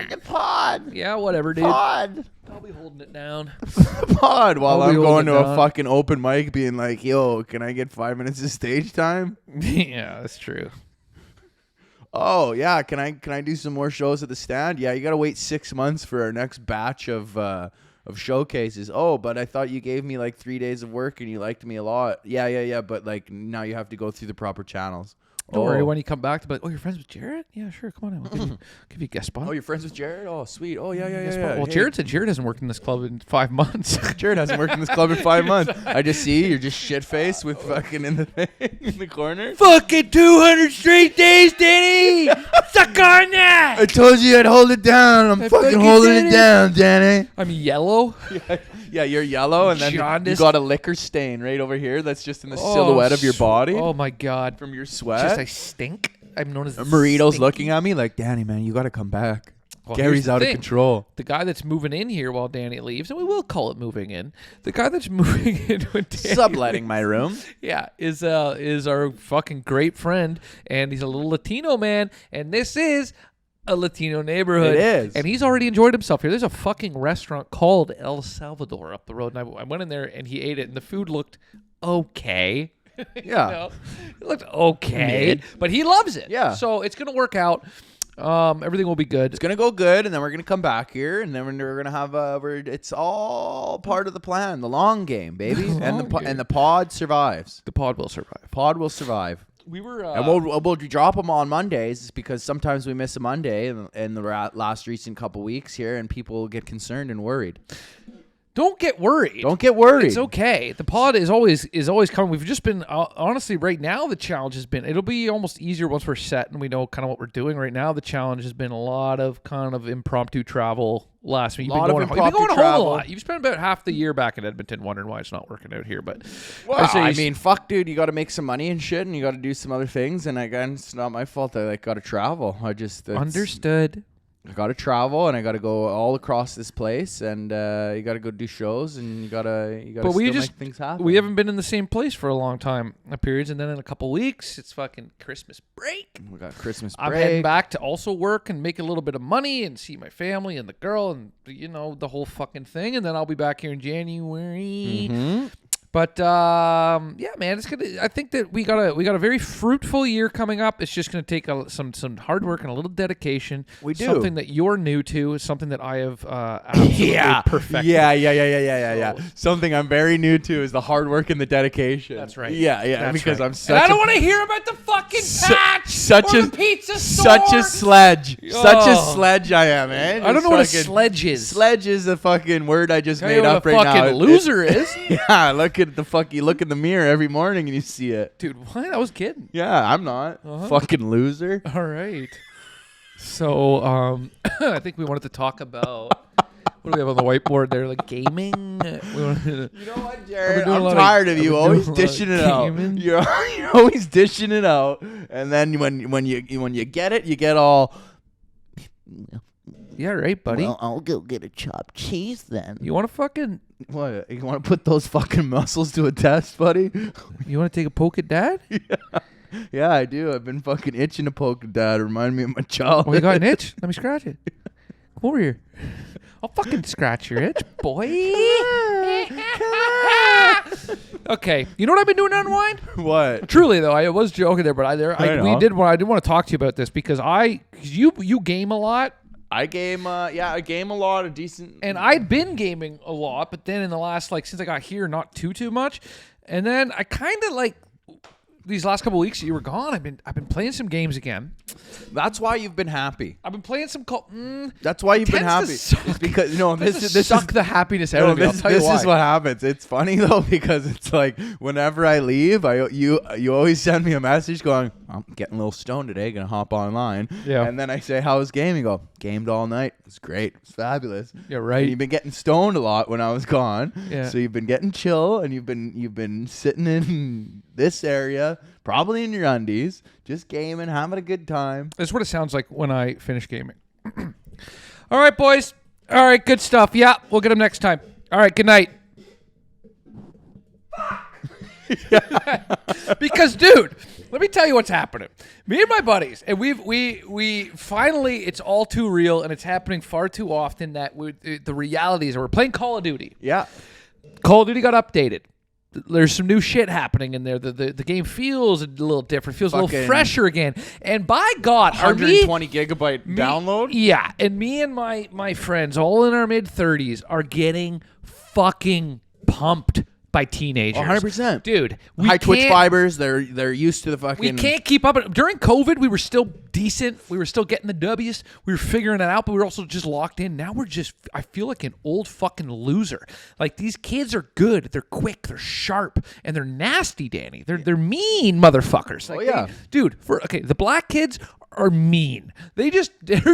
the pod. Yeah, whatever, dude. Pod. I'll be holding it down. Pod while I'll be I'm going holding to it a down. fucking open mic being like, yo, can I get 5 minutes of stage time? Yeah, that's true. Oh yeah, can I do some more shows at the stand? Yeah, you gotta wait 6 months for our next batch of showcases. Oh, but I thought you gave me like 3 days of work and you liked me a lot. Yeah, but like now you have to go through the proper channels. Don't worry, when you come back, to be like, oh, you're friends with Jared? Yeah, sure. Come on in. I'll give you a guest spot. Oh, you're friends with Jared? Oh, sweet. Oh, yeah. Well, Hey, Jared said Jared hasn't worked in this club in 5 months. Jared hasn't worked in this club in 5 months. I just see you're just shit faced with fucking in the thing in the corner. Fucking 200 straight days, Danny! Suck on that! I told you I'd hold it down. I'm fucking holding it down, Danny. I'm yellow. Yeah, you're yellow, and then you Jaundiced. got a liquor stain right over here. That's just in the silhouette of your body Oh my god. from your sweat. Just I stink. I'm known as the Marito's stinky. looking at me like, Danny, man, you got to come back. Well, Gary's here's the out of thing. control. The guy that's moving in here while Danny leaves, and we will call it moving in. The guy that's moving in when Danny Subletting leaves, my room. yeah, is our fucking great friend, and he's a little Latino man, and this is a Latino neighborhood. It is. And he's already enjoyed himself here. There's a fucking restaurant called El Salvador up the road, and I went in there, and he ate it, and the food looked okay. Yeah. It looked okay, but he loves it. Yeah. So it's gonna work out. Everything will be good. It's gonna go good, and then we're gonna come back here, and then we're gonna have it's all part of the plan, the long game, baby. And the pod survives. The pod will survive. Pod will survive. We were. And we'll drop them on Mondays because sometimes we miss a Monday in the last recent couple weeks here, and people get concerned and worried. Don't get worried. Don't get worried. It's okay. The pod is always coming. We've just been honestly right now. The challenge has been. It'll be almost easier once we're set and we know kind of what we're doing. Right now, the challenge has been a lot of kind of impromptu travel. Last week, you've been going home a lot. You've spent about half the year back in Edmonton wondering why it's not working out here. But I mean, fuck, dude, you got to make some money and shit, and you got to do some other things. And again, it's not my fault. I got to travel. Understood. I got to travel, and I got to go all across this place, and you got to go do shows, and you got to make things happen. We haven't been in the same place for a long time, periods, and then in a couple weeks, it's fucking Christmas break. We got Christmas break. I'm heading back to also work and make a little bit of money and see my family and the girl and the whole fucking thing, and then I'll be back here in January. Mm-hmm. But yeah, man, it's gonna. I think that we got a very fruitful year coming up. It's just gonna take some hard work and a little dedication. We do something that you're new to, something that I have absolutely perfected. Yeah. Something I'm very new to is the hard work and the dedication. That's right. Yeah. That's because right. I'm such. And I don't want to hear about the fucking patch or the pizza store. Such a sledge. Such a sledge I am, man. I don't know what a sledge is. Sledge is a fucking word I just made up right now. Fucking loser is. Yeah, look at the fuck. You look in the mirror every morning and you see it. Dude, what? I was kidding. Yeah, I'm not. Fucking loser. All right. So, I think we wanted to talk about what do we have on the whiteboard there? Like gaming? You know what, Jared? I'm tired of you always dishing it out. You're always dishing it out, and then when you get it, you get all. Yeah, right, buddy. Well, I'll go get a chopped cheese then. You want to fucking... What? You want to put those fucking muscles to a test, buddy? You want to take a poke at Dad? Yeah, I do. I've been fucking itching to poke at Dad. Remind me of my childhood. Oh, you got an itch? Let me scratch it. Come over here. I'll fucking scratch your itch, boy. Okay, you know what I've been doing to unwind? What? Truly though, I was joking there, but I did want to talk to you about this because you game a lot. I game a lot of decent. And I'd been gaming a lot, but then in the last since I got here, not too much. And then I kind of these last couple of weeks you were gone. I've been playing some games again. That's why you've been happy. I've been playing some. That's why you've been happy. It's because this suck the happiness out of me. This is what happens. It's funny though because it's like whenever I leave, you always send me a message going, "I'm getting a little stoned today. Gonna hop online." Yeah. And then I say, "How was gaming?" You go, "Gamed all night. It was great. It was fabulous." Yeah, right. And you've been getting stoned a lot when I was gone. Yeah. So you've been getting chill and you've been sitting in this area, probably in your undies, just gaming, having a good time. That's what it sounds like when I finish gaming. All right, boys. All right, good stuff. Yeah, we'll get them next time. All right, good night. Because, dude, let me tell you what's happening. Me and my buddies, and we finally, it's all too real, and it's happening far too often that the reality is we're playing Call of Duty. Yeah. Call of Duty got updated. There's some new shit happening in there. The game feels a little different. Feels a little fresher again. And by God, 120 gigabyte download? Yeah. And me and my friends, all in our mid-30s, are getting fucking pumped by teenagers. 100%. Dude. High Twitch fibers. They're used to the fucking... We can't keep up. During COVID, we were still decent. We were still getting the W's. We were figuring it out, but we were also just locked in. Now we're just... I feel like an old fucking loser. Like, these kids are good. They're quick. They're sharp. And they're nasty, Danny. They're mean motherfuckers. Like, yeah. Dude, the black kids are mean. They're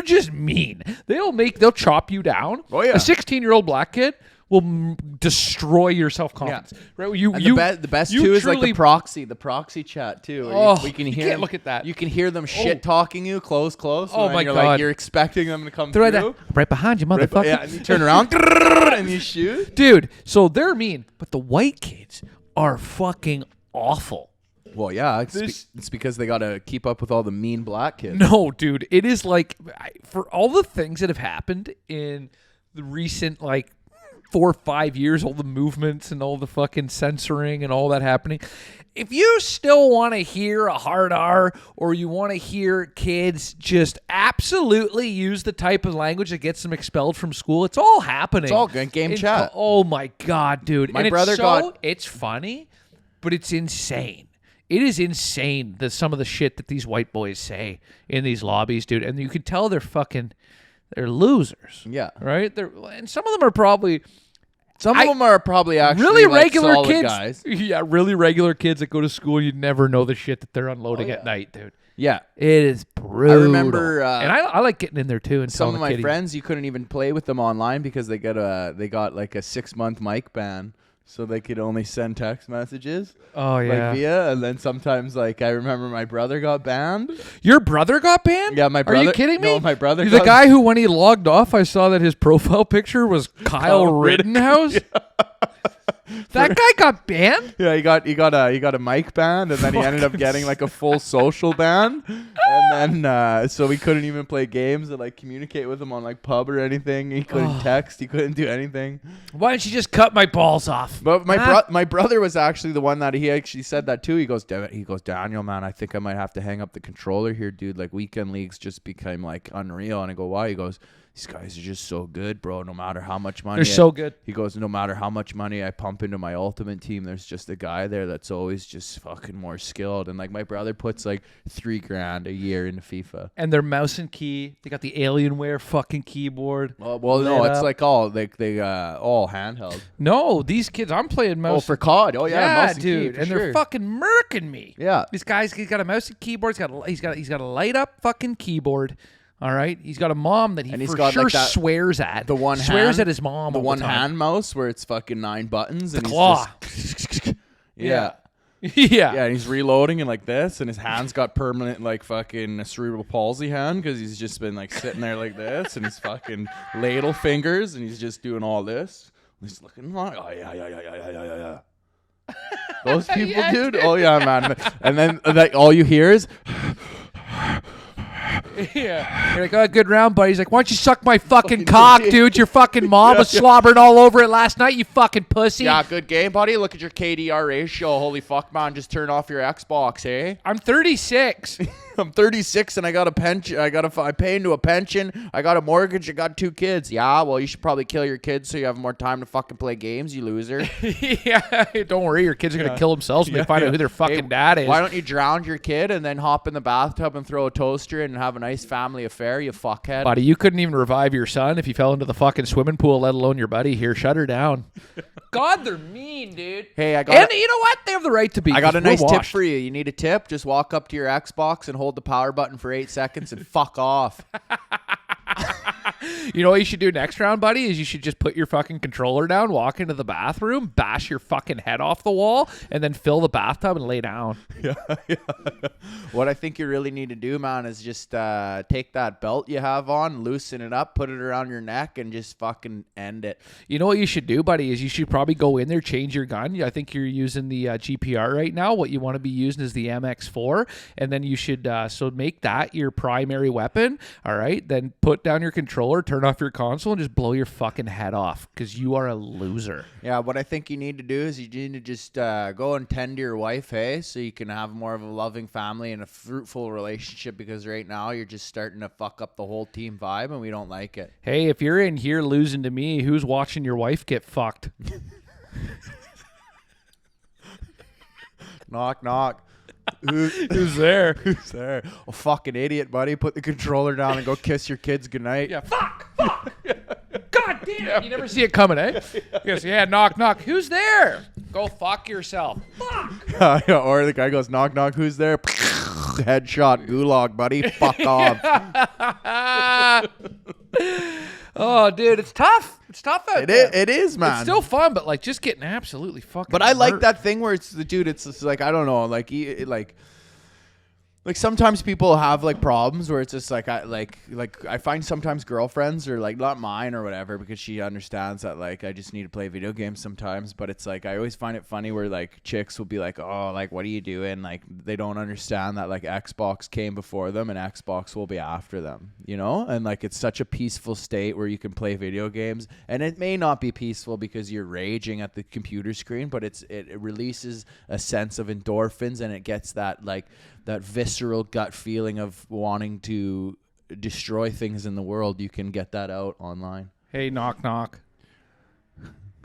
just mean. They'll chop you down. Oh, yeah. A 16-year-old black kid will destroy your self-confidence. Right? The best too is like the proxy chat too. You can't look at that. You can hear them shit talking you close. Oh my God. Like, you're expecting them to come through. Right behind you, motherfucker. Yeah, and you turn around and you shoot. Dude, so they're mean, but the white kids are fucking awful. Well, yeah, it's because they got to keep up with all the mean black kids. No, dude, it is like for all the things that have happened in the recent 4 or 5 years, all the movements and all the fucking censoring and all that happening. If you still want to hear a hard R or you want to hear kids just absolutely use the type of language that gets them expelled from school, it's all happening. It's all good game chat. Oh my God, dude. My brother it's funny, but it's insane. It is insane some of the shit that these white boys say in these lobbies, dude. And you can tell they're losers. Yeah. Right? And some of them are probably... Some of them are probably actually really regular solid kids. Guys. Yeah, really regular kids that go to school. You'd never know the shit that they're unloading at night, dude. Yeah. It is brutal. I remember... and I like getting in there, too. And some of my friends, you couldn't even play with them online because they got like a 6-month mic ban. So they could only send text messages. Oh, yeah. Via, and then sometimes, I remember my brother got banned. Your brother got banned? Yeah, my brother. Are you kidding me? No, my brother. The guy who, when he logged off, I saw that his profile picture was Kyle Rittenhouse. Yeah. That guy got banned? Yeah, he got a mic ban, and then he ended up getting a full social ban, and then so we couldn't even play games or communicate with him on pub or anything. He couldn't text. He couldn't do anything. Why didn't you just cut my balls off? But my brother was actually the one that he actually said that too. He goes, Daniel, man, I think I might have to hang up the controller here, dude. Weekend leagues just became unreal. And I go, why? He goes, these guys are just so good, bro. No matter how much money. They're so good. He goes, no matter how much money I pump into my ultimate team, there's just a guy there that's always just fucking more skilled. And my brother puts $3,000 a year into FIFA. And their mouse and key, they got the Alienware fucking keyboard. Well, no, it's all all handheld. No, these kids, I'm playing mouse. Oh, for COD. Oh yeah, mouse dude, and key, and sure. they're fucking murking me. Yeah, this guy's got a mouse and keyboard. He's got a light up fucking keyboard. All right, he's got a mom that he for sure swears at. The one swears at his mom. The one hand mouse where it's fucking 9 buttons. The claw. Yeah. Yeah. And he's reloading and this, and his hand's got permanent fucking cerebral palsy hand because he's just been sitting there like this, and his fucking ladle fingers, and he's just doing all this. He's looking yeah. Those people, dude. Oh yeah, man. And then all you hear is. Yeah. You're like, oh, good round, buddy. He's like, why don't you suck my fucking cock, dude? Your fucking mom was slobbering all over it last night, you fucking pussy. Yeah, good game, buddy. Look at your KDR ratio. Holy fuck, man. Just turn off your Xbox, eh? I'm 36. I'm 36 and I got a pension. I pay into a pension. I got a mortgage. I got 2 kids. Yeah, well, you should probably kill your kids so you have more time to fucking play games, you loser. Yeah, don't worry. Your kids are going to kill themselves when they find out who their fucking dad is. Why don't you drown your kid and then hop in the bathtub and throw a toaster in and have a nice family affair, you fuckhead? Buddy, you couldn't even revive your son if he fell into the fucking swimming pool, let alone your buddy here. Shut her down. God, they're mean, dude. Hey, you know what? They have the right to be. I got a nice tip for you. You need a tip? Just walk up to your Xbox and hold the power button for 8 seconds and fuck off. You know what you should do next round, buddy, is you should just put your fucking controller down, walk into the bathroom, bash your fucking head off the wall, and then fill the bathtub and lay down. Yeah. What I think you really need to do, man, is just take that belt you have on, loosen it up, put it around your neck, and just fucking end it. You know what you should do, buddy, is you should probably go in there, change your gun. I think you're using the GPR right now. What you want to be using is the MX4, and then you should so make that your primary weapon, all right? Then put down your controller, turn off your console, and just blow your fucking head off because you are a loser. Yeah, what I think you need to do is you need to just go and tend to your wife, hey, so you can have more of a loving family and a fruitful relationship, because right now you're just starting to fuck up the whole team vibe and we don't like it. Hey, if you're in here losing to me, who's watching your wife get fucked? Knock, knock. Who's there? Who's there? Oh, fucking idiot, buddy. Put the controller down and go kiss your kids goodnight. Yeah, fuck. God damn it. You never see it coming, eh? He goes, yeah, knock, knock. Who's there? Go fuck yourself. Fuck. Yeah, or the guy goes, knock, knock. Who's there? Headshot, gulag, buddy. Fuck off. Oh, dude, it's tough. It's tough out there. It is, man. It's still fun, but like just getting absolutely fucking. But I like hurt. that thing where it's the dude. It's just like I don't know, like sometimes people have like problems where it's just like I find sometimes girlfriends or like not mine or whatever because she understands that like I just need to play video games sometimes. But it's like I always find it funny where like chicks will be like, oh, like what are you doing? Like they don't understand that like Xbox came before them and Xbox will be after them, you know? And like it's such a peaceful state where you can play video games, and it may not be peaceful because you're raging at the computer screen, but it releases a sense of endorphins, and it gets that like that visceral gut feeling of wanting to destroy things in the world. You can get that out online. Hey, knock knock.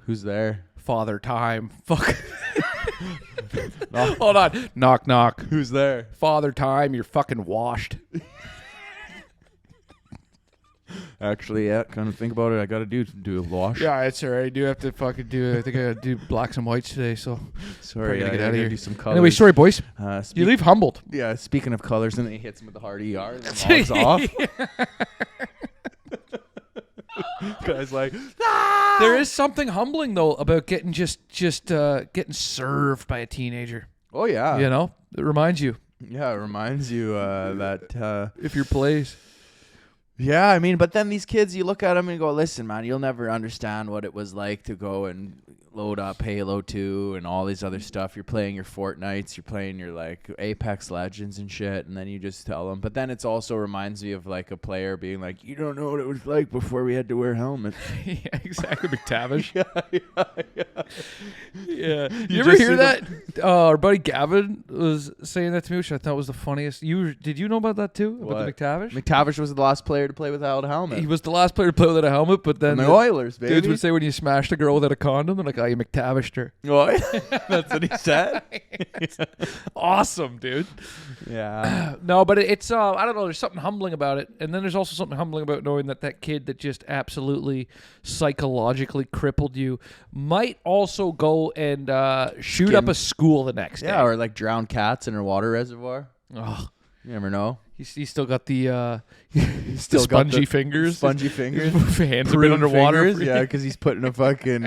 Who's there? Father time. Fuck. Hold on. Knock knock. Who's there? Father time. You're fucking washed. Actually, yeah. Kind of think about it. I gotta do a wash. Yeah, it's alright. I do have to fucking do. I think I gotta do blacks and whites today. So sorry, gotta I get out of gotta here. do some colors. Anyway, sorry, boys. You leave humbled. Yeah. Speaking of colors, and then he hits him with the hard ER and then logs off. Guy's like, ah! There is something humbling though about getting just getting served by a teenager. Oh yeah. You know, it reminds you. Yeah, it reminds you that if your plays. Yeah, I mean, but then these kids, you look at them and go, listen, man, you'll never understand what it was like to go and load up Halo 2 and all these other stuff. You're playing your Fortnites, you're playing your, like, Apex Legends and shit, and then you just tell them. But then it also reminds me of, like, a player being like, you don't know what it was like before we had to wear helmets. Yeah, exactly, McTavish. Yeah. You ever hear that? Our buddy Gavin was saying that to me, which I thought was the funniest. Did you know about that, too? What? About the McTavish? McTavish was the last player to play without a helmet. He was the last player to play without a helmet, but then the Oilers, baby. Dudes would say when you smashed a girl without a condom, they're like, oh, you McTavished her. What? That's what he said? Awesome, dude. Yeah. No, but it's, I don't know, there's something humbling about it. And then there's also something humbling about knowing that kid that just absolutely psychologically crippled you might also go and shoot up a school the next day. Yeah, or like drown cats in a water reservoir. Oh. You never know. He's still got the still spongy got fingers. Spongy fingers. Hands a bit underwater. Fingers, yeah, because he's putting a fucking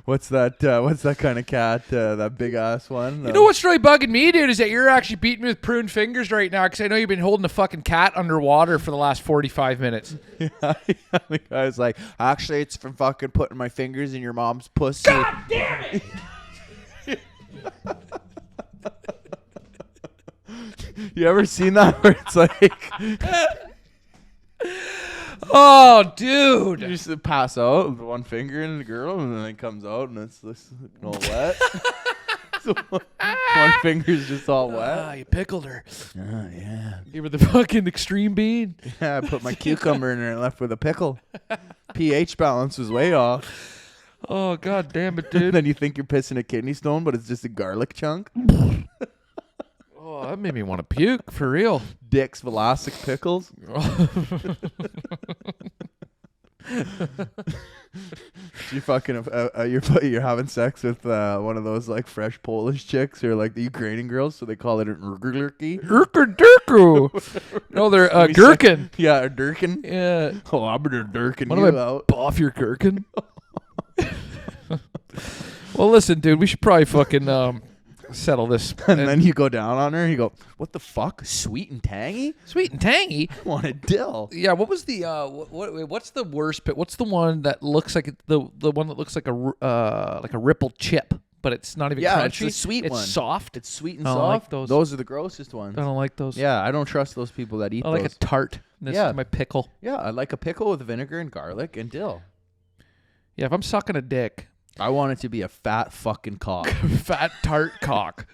what's that kind of cat? That big ass one. You know what's really bugging me, dude, is that you're actually beating me with pruned fingers right now because I know you've been holding a fucking cat underwater for the last 45 minutes. Yeah, the guy's like, actually, it's from fucking putting my fingers in your mom's pussy. God damn it! You ever seen that where it's like oh, dude. you just pass out with one finger in the girl and then it comes out and it's all wet. So one finger's just all wet. Ah, you pickled her. Oh, yeah. You were the fucking extreme bean. Yeah, I put my cucumber in there and left with a pickle. pH balance was way off. Oh, god damn it, dude. Then you think you're pissing a kidney stone, but it's just a garlic chunk. Oh, that made me want to puke, for real. Dick's Velocic pickles. You fucking you're having sex with one of those like fresh Polish chicks or like the Ukrainian girls, so they call it an urgerlurky. Urker-durku. No, they're gherkin. Yeah, a durkin. Yeah. Oh, I'm gonna durkin What you do I out. boff your gherkin? Well, listen, dude, we should probably fucking settle this. And then you go down on her and you go, what the fuck? Sweet and tangy? Sweet and tangy. I want a dill. Yeah, what was the what's the worst bit? What's the one that looks like the one that looks like a rippled chip, but it's not even crunchy? It's the sweet one. It's soft. It's sweet and I soft. don't like those. Those are the grossest ones. I don't like those. Yeah, I don't trust those people that eat I those. like a tart. This Yeah. is my pickle. Yeah, I like a pickle with vinegar and garlic and dill. Yeah, if I'm sucking a dick, I want it to be a fat fucking cock. fat tart cock.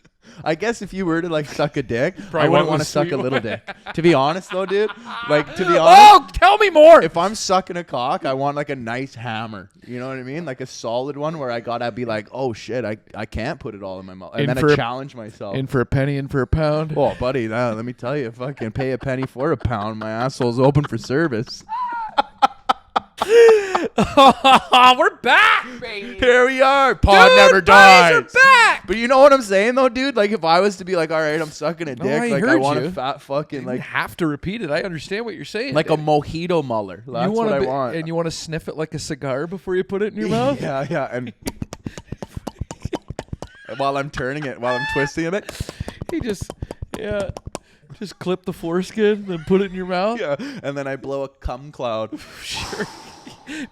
I guess if you were to like suck a dick, Probably I wouldn't want want to the suck sweet a little one. dick. To be honest though, dude, like to be honest, Oh, tell me more. if I'm sucking a cock, I want like a nice hammer. You know what I mean? Like a solid one where I gotta be like, oh shit, I can't put it all in my mouth, and In then for I a- challenge myself. In for a penny, in for a pound. Oh, buddy, let me tell you, fucking pay a penny for a pound. My asshole's open for service. We're back, baby. Here we are. Pod Dude, never buddies dies. are back. But you know what I'm saying though, dude? Like if I was to be like, all right, I'm sucking a dick, I like I heard want you. a fat fucking You like have to repeat it. I understand what you're saying. a mojito muller. That's what I want. And you want to sniff it like a cigar before you put it in your mouth? Yeah, and while I'm turning it, while I'm twisting it. You just clip the foreskin, then put it in your mouth. Yeah, and then I blow a cum cloud. Sure.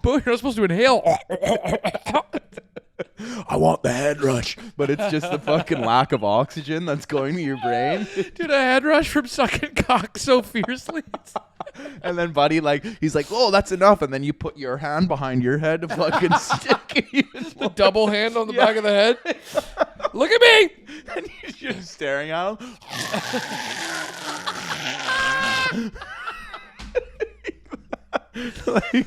But you're not supposed to inhale. I want the head rush, but it's just the fucking lack of oxygen that's going to your brain. Dude, a head rush from sucking cock so fiercely. And then buddy, like, he's like, oh, that's enough. And then you put your hand behind your head to fucking stick it. The double hand on the back of the head. Look at me. And you're just staring at him. like,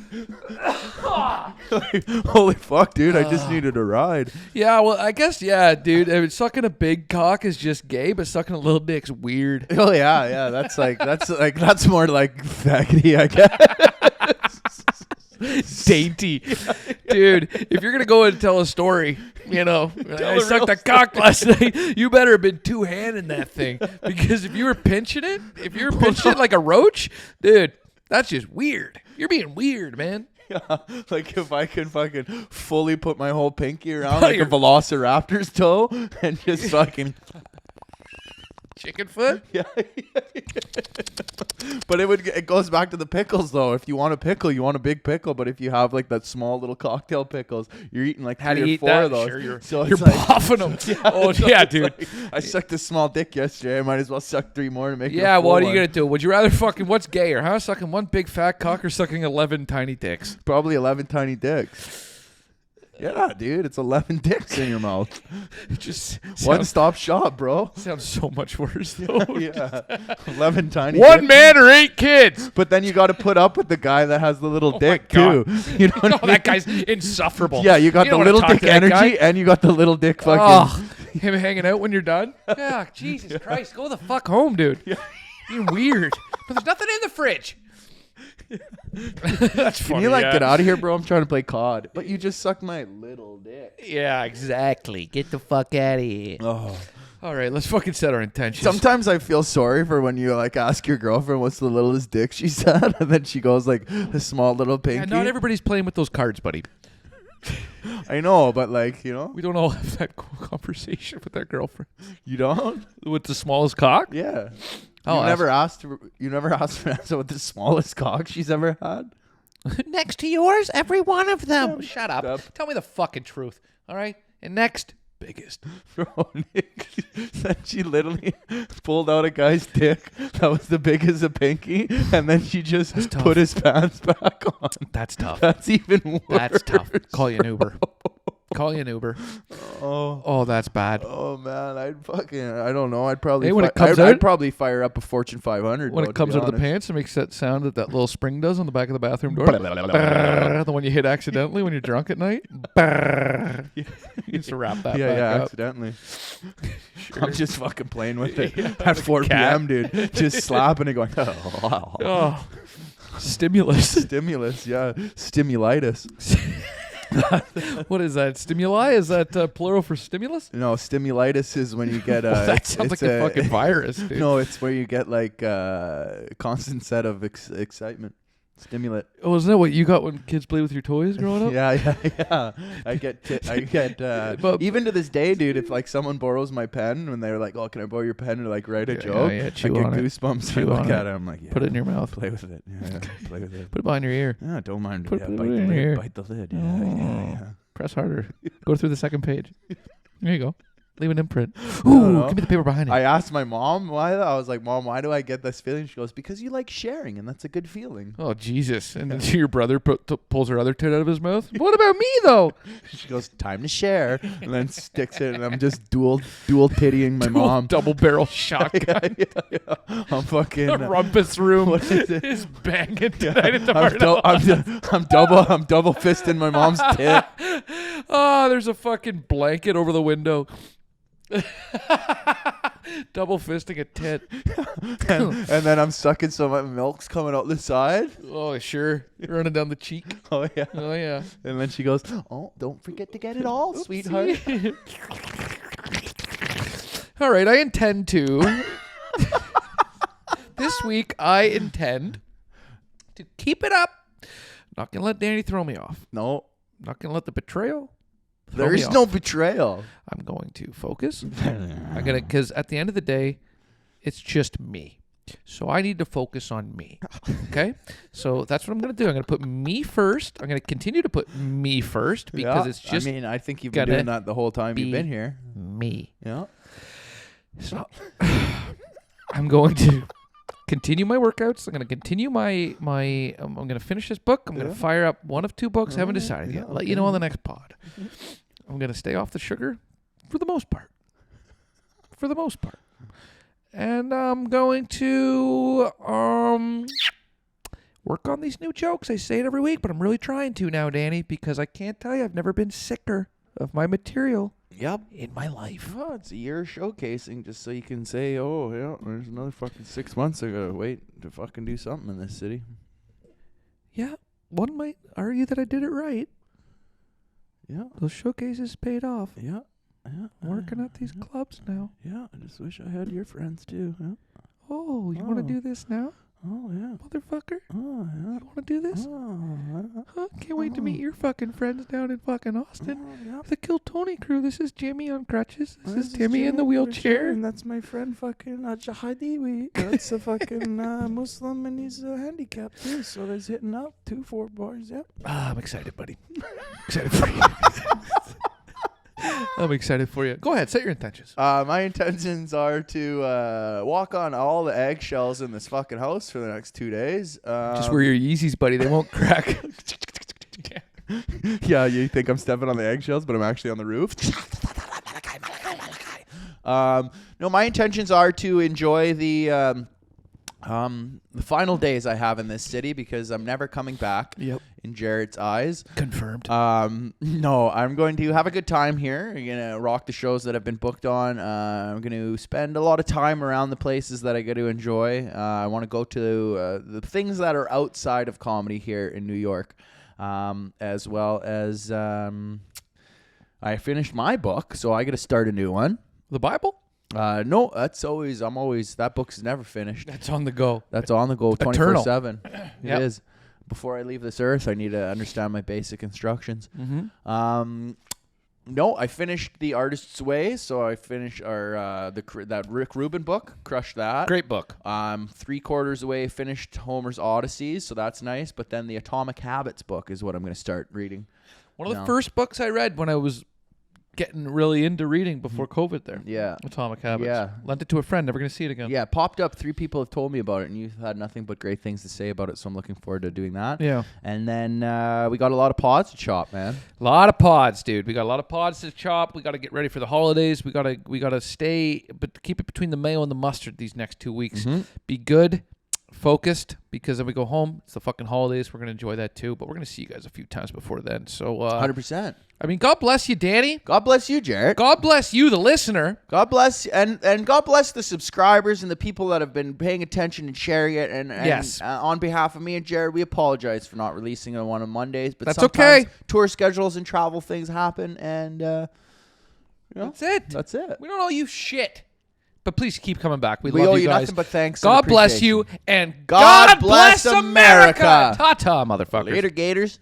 holy fuck, dude! I just needed a ride. Yeah, well, I guess, yeah, dude. I mean, sucking a big cock is just gay, but sucking a little dick's weird. Oh yeah. That's more like faggoty, I guess. Dainty. Dude, if you're going to go and tell a story, I sucked a cock last night, you better have been two-handing that thing. Because if you were pinching it like a roach, dude, that's just weird. You're being weird, man. Yeah, like if I could fucking fully put my whole pinky around like a velociraptor's toe and just fucking... Chicken foot? Yeah. But it goes back to the pickles though. If you want a pickle, you want a big pickle. But if you have like that small little cocktail pickles, you're eating like 3 or 4 of those. Sure, you're buffing them. Yeah, dude. Like, I sucked a small dick yesterday. I might as well suck 3 more to make it. Yeah, what are you gonna do? Would you rather what's gayer, huh? Sucking one big fat cock or sucking 11 tiny dicks? Probably 11 tiny dicks. Yeah, dude, it's 11 dicks in your mouth. Just one-stop shop, bro. Sounds so much worse though. Yeah, 11 tiny. One man or 8 kids. But then you got to put up with the guy that has the little dick God. too. You know, what I mean? That guy's insufferable. Yeah, you got the little dick energy, and you got the little dick fucking. Him hanging out when you're done. Yeah, Jesus Christ, go the fuck home, dude. Yeah. You're weird. But there's nothing in the fridge. That's funny. Can you get out of here, bro? I'm trying to play COD. But you just sucked my little dick. Yeah, exactly. Get the fuck out of here. Oh. All right, let's fucking set our intentions. Sometimes I feel sorry for when you ask your girlfriend what's the littlest dick she's had, and then she goes a small little pinky. Yeah, not everybody's playing with those cards, buddy. I know, but we don't all have that cool conversation with our girlfriend. You don't? With the smallest cock? Yeah. Oh, you never asked Vanessa what the smallest cock she's ever had? Next to yours, every one of them. Shut up. Yep. Tell me the fucking truth. All right? And next, biggest. Bro, Nick, then she literally pulled out a guy's dick that was the biggest of pinky, and then she just put his pants back on. That's tough. That's even worse. That's tough. Call you an Uber. Call you an Uber. Oh, that's bad. Oh man, I don't know. I'd probably when it comes out, I'd probably fire up a Fortune 500 when it comes out of the pants. It makes that sound that little spring does on the back of the bathroom door. The one you hit accidentally when you're drunk at night. You used to wrap that. Yeah, back up. Accidentally. Sure. I'm just fucking playing with it Yeah, at 4 cat. p.m., dude. Just slapping it, going. Oh, stimulus. Stimulus, yeah, stimulitis. What is that? Stimuli? Is that plural for stimulus? No, stimulitis is when you get that sounds like a fucking virus, dude. No, it's where you get constant set of excitement. Stimulant. Oh, isn't that what you got when kids play with your toys growing up? Yeah. I get But even to this day, dude, if someone borrows my pen and they're like, "Oh, can I borrow your pen?" or write a joke, I get goosebumps. I look at it, I'm like, yeah, put it in your mouth. Play with it. Yeah, play with it. Put it behind your ear. Yeah, don't mind. Put Yeah, it bite in the your ear. lid. Bite the lid. Yeah. Press harder. Go through the second page. There you go. Leave an imprint. No, Ooh, no. give me the paper behind it. I asked my mom why. I was like, "Mom, why do I get this feeling?" She goes, "Because you like sharing, and that's a good feeling." Oh, Jesus. And then your brother pulls her other tit out of his mouth. What about me, though? She goes, "Time to share," and then sticks it, and I'm just dual tittying my mom. Double barrel shotgun. Yeah. I'm fucking The rumpus room what is it? is banging tonight at the I'm double fisting my mom's tit. Oh, there's a fucking blanket over the window. Double fisting a tit. and then I'm sucking so my milk's coming out the side. Oh, sure. Running down the cheek. Oh yeah. Oh, yeah. And then she goes, "Oh, don't forget to get it all, sweetheart." All right, I intend to. This week, I intend to keep it up. Not going to let Danny throw me off. No. Not going to let the betrayal throw There me is off. no betrayal. I'm going to focus. Because at the end of the day, it's just me. So I need to focus on me. Okay? So that's what I'm going to do. I'm going to put me first. I'm going to continue to put me first because it's just I mean, I think you've been doing that the whole time you've been here. Me. Yeah. So I'm going to continue my workouts. I'm going to continue I'm going to finish this book. I'm going to fire up one of two books. I haven't decided yet. Let you know on the next pod. I'm going to stay off the sugar for the most part. And I'm going to work on these new jokes. I say it every week, but I'm really trying to now, Danny, because I can't tell you I've never been sicker of my material in my life. Oh, it's a year showcasing just so you can say, oh, yeah, there's another fucking 6 months I gotta wait to fucking do something in this city. Yeah, one might argue that I did it right. Yeah. Those showcases paid off. Yeah. I'm working at these clubs now. Yeah, I just wish I had your friends too. Yeah. Oh, you want to do this now? Oh, yeah. Motherfucker. Oh, yeah. You want to do this? Huh? Can't wait to meet your fucking friends down in fucking Austin. Yeah. The Kill Tony crew. This is Jimmy on crutches. This is Timmy in the wheelchair. And that's my friend fucking Jahadi. That's a fucking Muslim and he's handicapped too. So there's hitting up 2-4 bars. Yep. I'm excited, buddy. Excited for you. I'm excited for you. Go ahead. Set your intentions. My intentions are to walk on all the eggshells in this fucking house for the next 2 days. Just wear your Yeezys, buddy. They won't crack. Yeah, you think I'm stepping on the eggshells, but I'm actually on the roof. No, my intentions are to enjoy the final days I have in this city because I'm never coming back. Yep. In Jared's eyes. Confirmed. No, I'm going to have a good time here. I'm going to rock the shows that I've been booked on. I'm going to spend a lot of time around the places that I get to enjoy. I want to go to the things that are outside of comedy here in New York, as well as I finished my book, so I got to start a new one. The Bible? No, that book's never finished. That's on the go. That's on the go 24/7. Yep. It is. Before I leave this earth, I need to understand my basic instructions. Mm-hmm. No, I finished The Artist's Way, so I finished that Rick Rubin book, crushed that. Great book. 3/4 away, finished Homer's Odysseys, so that's nice. But then the Atomic Habits book is what I'm going to start reading. One of the first books I read when I was getting really into reading before COVID there. Yeah. Atomic Habits. Yeah. Lent it to a friend. Never going to see it again. Yeah, popped up. 3 people have told me about it, and you've had nothing but great things to say about it, so I'm looking forward to doing that. Yeah. And then we got a lot of pods to chop, man. A lot of pods, dude. We got a lot of pods to chop. We got to get ready for the holidays. We got to stay, but keep it between the mayo and the mustard these next 2 weeks. Mm-hmm. Be good, focused, because then we go home. It's the fucking holidays. We're going to enjoy that too, but we're going to see you guys a few times before then. So 100%. I mean, God bless you, Danny. God bless you, Jared. God bless you, the listener. God bless and God bless the subscribers and the people that have been paying attention and sharing it. And yes, on behalf of me and Jared, we apologize for not releasing one on Mondays. But that's sometimes okay. Tour schedules and travel things happen, and that's it. That's it. We don't owe you shit, but please keep coming back. We owe love you guys. nothing but thanks. God bless you, and God bless America. Ta-ta, motherfuckers. Later, Gators.